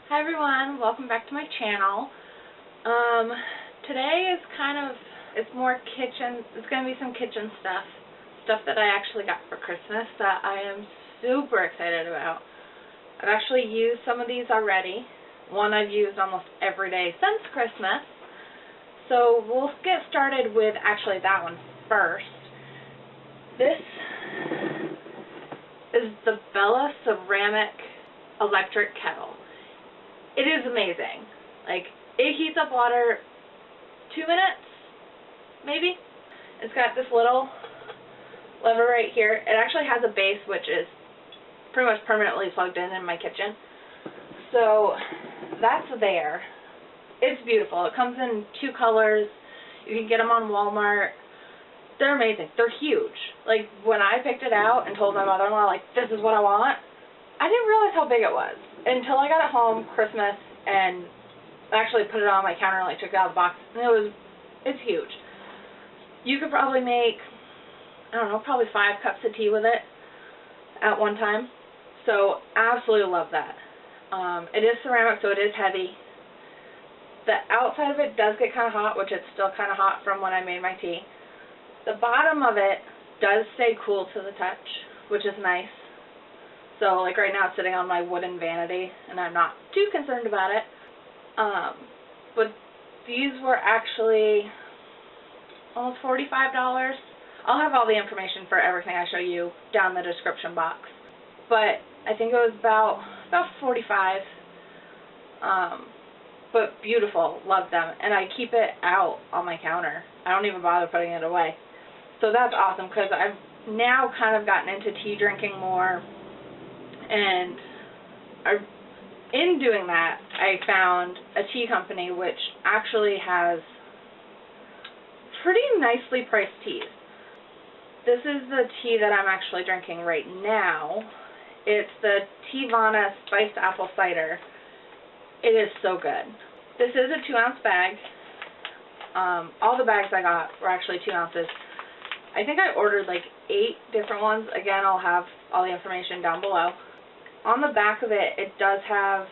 Hi everyone, welcome back to my channel. Today is it's more kitchen, it's going to be some kitchen stuff that I actually got for Christmas that I am super excited about. I've actually used some of these already. One I've used almost every day since Christmas. So we'll get started with actually that one first. This is the Bella Ceramic Electric Kettle. It is amazing. Like, it heats up water 2 minutes, maybe. It's got this little lever right here. It actually has a base which is pretty much permanently plugged in my kitchen. So that's there. It's beautiful. It comes in 2 colors. You can get them on Walmart. They're amazing. They're huge. Like, when I picked it out and told my mother-in-law, like, this is what I want, I didn't realize how big it was until I got it home Christmas and actually put it on my counter and like took it out of the box, and it's huge. You could probably make, I don't know, probably 5 cups of tea with it at one time. So absolutely love that. It is ceramic, so it is heavy. The outside of it does get kind of hot, which it's still kind of hot from when I made my tea. The bottom of it does stay cool to the touch, which is nice. So, like right now, it's sitting on my wooden vanity, and I'm not too concerned about it. But these were actually almost $45. I'll have all the information for everything I show you down in the description box. But I think it was about $45. But beautiful, love them, and I keep it out on my counter. I don't even bother putting it away. So that's awesome because I've now kind of gotten into tea drinking more. And in doing that, I found a tea company which actually has pretty nicely priced teas. This is the tea that I'm actually drinking right now. It's the Teavana Spiced Apple Cider. It is so good. This is a 2-ounce bag. All the bags I got were actually 2 ounces. I think I ordered like 8 different ones. Again, I'll have all the information down below. On the back of it, it does have,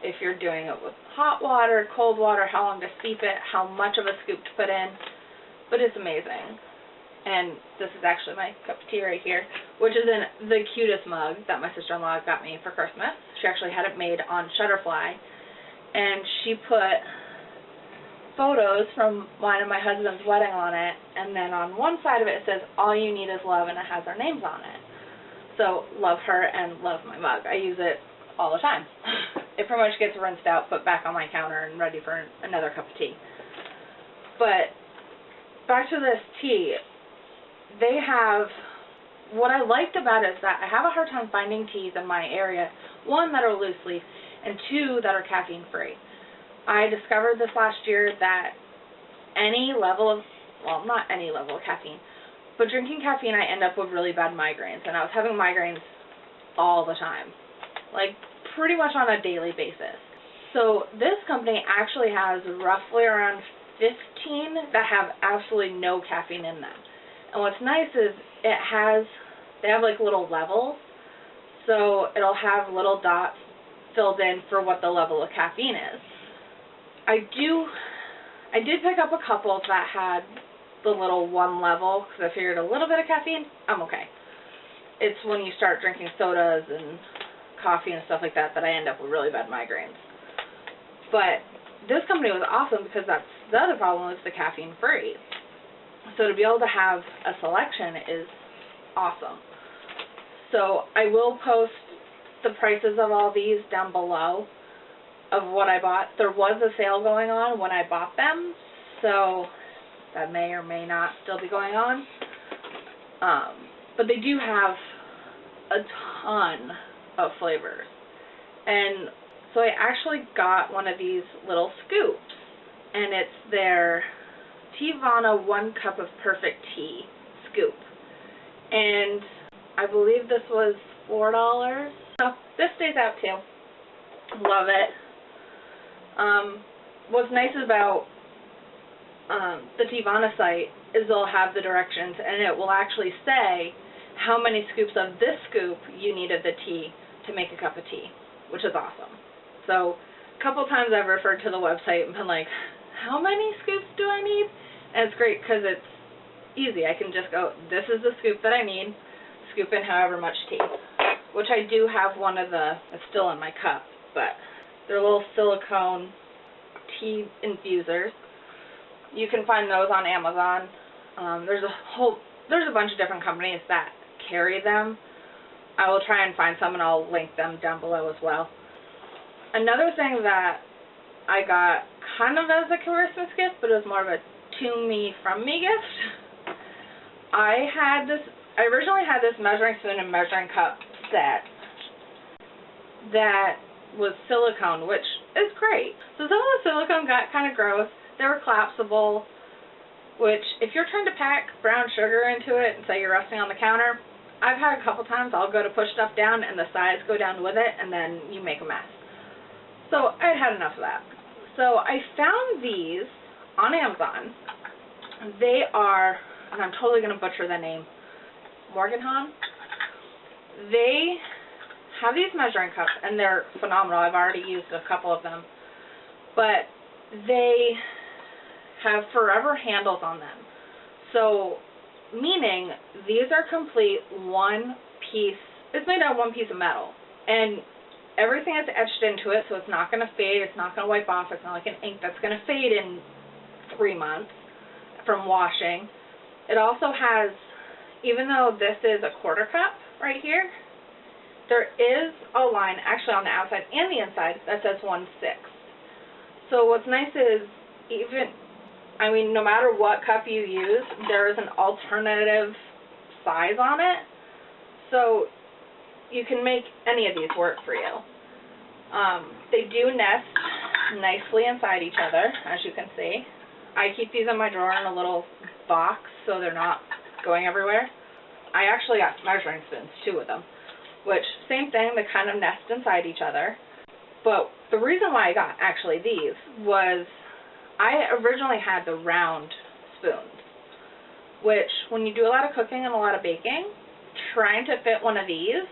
if you're doing it with hot water, cold water, how long to steep it, how much of a scoop to put in, but it's amazing. And this is actually my cup of tea right here, which is in the cutest mug that my sister-in-law got me for Christmas. She actually had it made on Shutterfly, and she put photos from mine and my husband's wedding on it, and then on one side of it, it says, "All you need is love," and it has our names on it. So, love her and love my mug. I use it all the time. It pretty much gets rinsed out, put back on my counter, and ready for another cup of tea. But, back to this tea, they have, what I liked about it is that I have a hard time finding teas in my area, 1, that are loose leaf, and 2, that are caffeine free. I discovered this last year that any level of, well, not any level of caffeine, but drinking caffeine, I end up with really bad migraines, and I was having migraines all the time, like pretty much on a daily basis. So this company actually has roughly around 15 that have absolutely no caffeine in them. And what's nice is they have like little levels, so it'll have little dots filled in for what the level of caffeine is. I did pick up a couple that had the little 1 level, because I figured a little bit of caffeine, I'm okay. It's when you start drinking sodas and coffee and stuff like that that I end up with really bad migraines. But this company was awesome because that's the other problem, is the caffeine free. So to be able to have a selection is awesome. So I will post the prices of all these down below of what I bought. There was a sale going on when I bought them, so that may or may not still be going on. But they do have a ton of flavors. And so I actually got one of these little scoops, and it's their Teavana 1 Cup of Perfect Tea scoop. And I believe this was $4. So this stays out too. Love it. What's nice about the Teavana site is they'll have the directions, and it will actually say how many scoops of this scoop you need of the tea to make a cup of tea, which is awesome. So a couple times I've referred to the website and been like, how many scoops do I need? And it's great because it's easy. I can just go, this is the scoop that I need, scoop in however much tea. Which I do have one of the, it's still in my cup, but they're little silicone tea infusers. You can find those on Amazon. There's a bunch of different companies that carry them. I will try and find some and I'll link them down below as well. Another thing that I got kind of as a Christmas gift, but it was more of a to me from me gift. I originally had this measuring spoon and measuring cup set that was silicone, which is great. So some of the silicone got kind of gross. They were collapsible, which if you're trying to pack brown sugar into it and say you're resting on the counter, I've had a couple times I'll go to push stuff down and the sides go down with it and then you make a mess. So I'd had enough of that. So I found these on Amazon. They are, and I'm totally going to butcher the name, Morganton. They have these measuring cups and they're phenomenal. I've already used a couple of them. But they have forever handles on them. So, meaning these are complete one piece, it's made out of one piece of metal. And everything is etched into it, so it's not going to fade, it's not going to wipe off, it's not like an ink that's going to fade in 3 months from washing. It also has, even though this is a quarter cup right here, there is a line actually on the outside and the inside that says 1/6. So what's nice is no matter what cup you use, there is an alternative size on it. So you can make any of these work for you. They do nest nicely inside each other, as you can see. I keep these in my drawer in a little box so they're not going everywhere. I actually got measuring spoons too with them, which same thing, they kind of nest inside each other. But the reason why I got actually these was I originally had the round spoons, which when you do a lot of cooking and a lot of baking, trying to fit one of these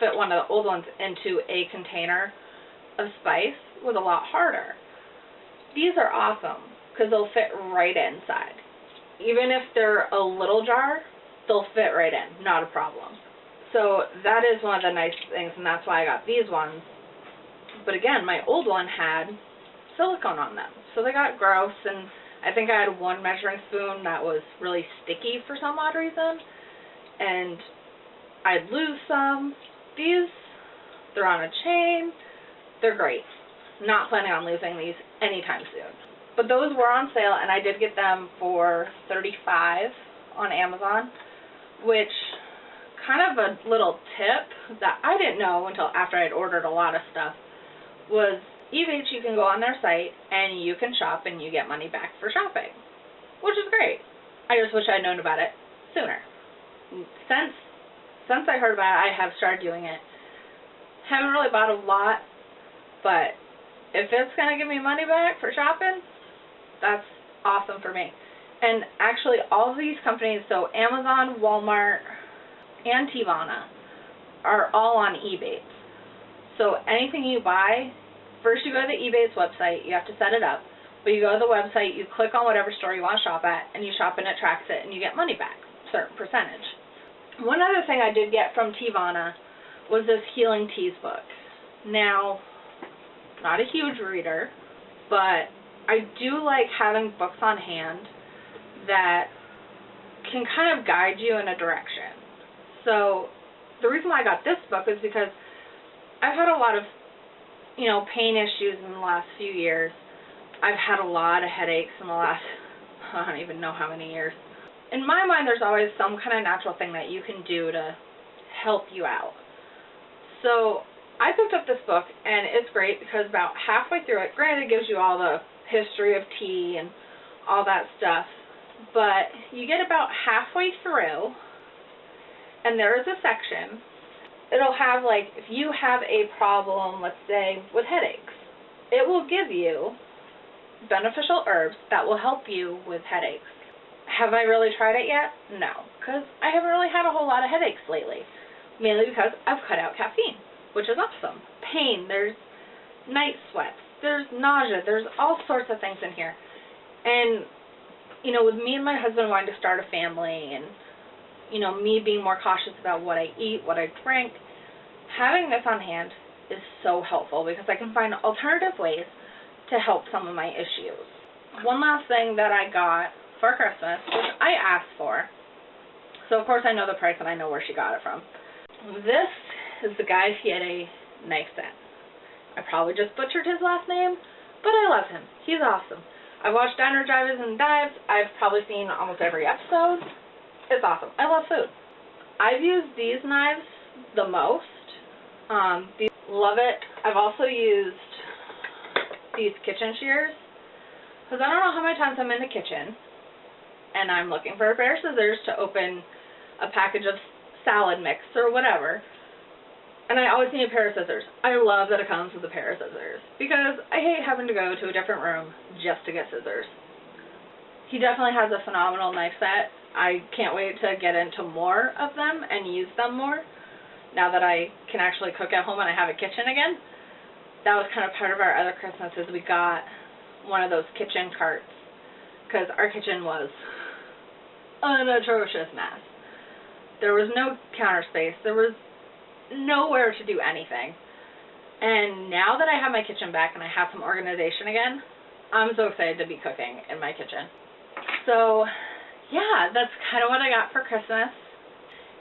fit one of the old ones into a container of spice was a lot harder. These are awesome because they'll fit right inside. Even if they're a little jar, they'll fit right in, not a problem. So that is one of the nice things, and that's why I got these ones. But again, my old one had silicone on them, so they got gross, and I think I had one measuring spoon that was really sticky for some odd reason, and I'd lose some. These, they're on a chain, they're great. Not planning on losing these anytime soon. But those were on sale, and I did get them for $35 on Amazon, which kind of a little tip that I didn't know until after I'd ordered a lot of stuff was Ebates, you can go on their site and you can shop and you get money back for shopping, which is great. I just wish I'd known about it sooner. Since I heard about it, I have started doing it. Haven't really bought a lot, but if it's going to give me money back for shopping, that's awesome for me. And actually all of these companies, so Amazon, Walmart, and Teavana, are all on Ebates. So anything you buy, first you go to the Ebates website, you have to set it up, but you go to the website, you click on whatever store you want to shop at, and you shop and it tracks it, and you get money back, a certain percentage. One other thing I did get from Teavana was this Healing Teas book. Now, not a huge reader, but I do like having books on hand that can kind of guide you in a direction. So the reason why I got this book is because I've had a lot of, pain issues in the last few years. I've had a lot of headaches in the last, I don't even know how many years. In my mind, there's always some kind of natural thing that you can do to help you out. So I picked up this book, and it's great because about halfway through it, granted it gives you all the history of tea and all that stuff, but you get about halfway through, and there is a section, it'll have if you have a problem, let's say, with headaches, it will give you beneficial herbs that will help you with headaches. Have I really tried it yet? No, because I haven't really had a whole lot of headaches lately, mainly because I've cut out caffeine, which is awesome. pain, there's night sweats, there's nausea, there's all sorts of things in here. And, you know, with me and my husband wanting to start a family and, you know, me being more cautious about what I eat, what I drink, having this on hand is so helpful because I can find alternative ways to help some of my issues. One last thing that I got for Christmas, which I asked for, so of course I know the price and I know where she got it from. This is the Guy Fieri knife set. I probably just butchered his last name, but I love him. He's awesome. I've watched Diner Drive-Ins and Dives. I've probably seen almost every episode. It's awesome. I love food. I've used these knives the most. Love it. I've also used these kitchen shears because I don't know how many times I'm in the kitchen and I'm looking for a pair of scissors to open a package of salad mix or whatever, and I always need a pair of scissors. I love that it comes with a pair of scissors because I hate having to go to a different room just to get scissors. He definitely has a phenomenal knife set. I can't wait to get into more of them and use them more now that I can actually cook at home and I have a kitchen again. That was kind of part of our other Christmases. We got one of those kitchen carts because our kitchen was an atrocious mess. There was no counter space. There was nowhere to do anything. And now that I have my kitchen back and I have some organization again, I'm so excited to be cooking in my kitchen. So, yeah, that's kind of what I got for Christmas.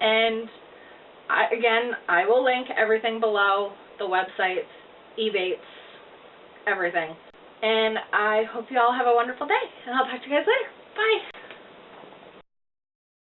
And I will link everything below, the websites, Ebates, everything. And I hope you all have a wonderful day. And I'll talk to you guys later. Bye.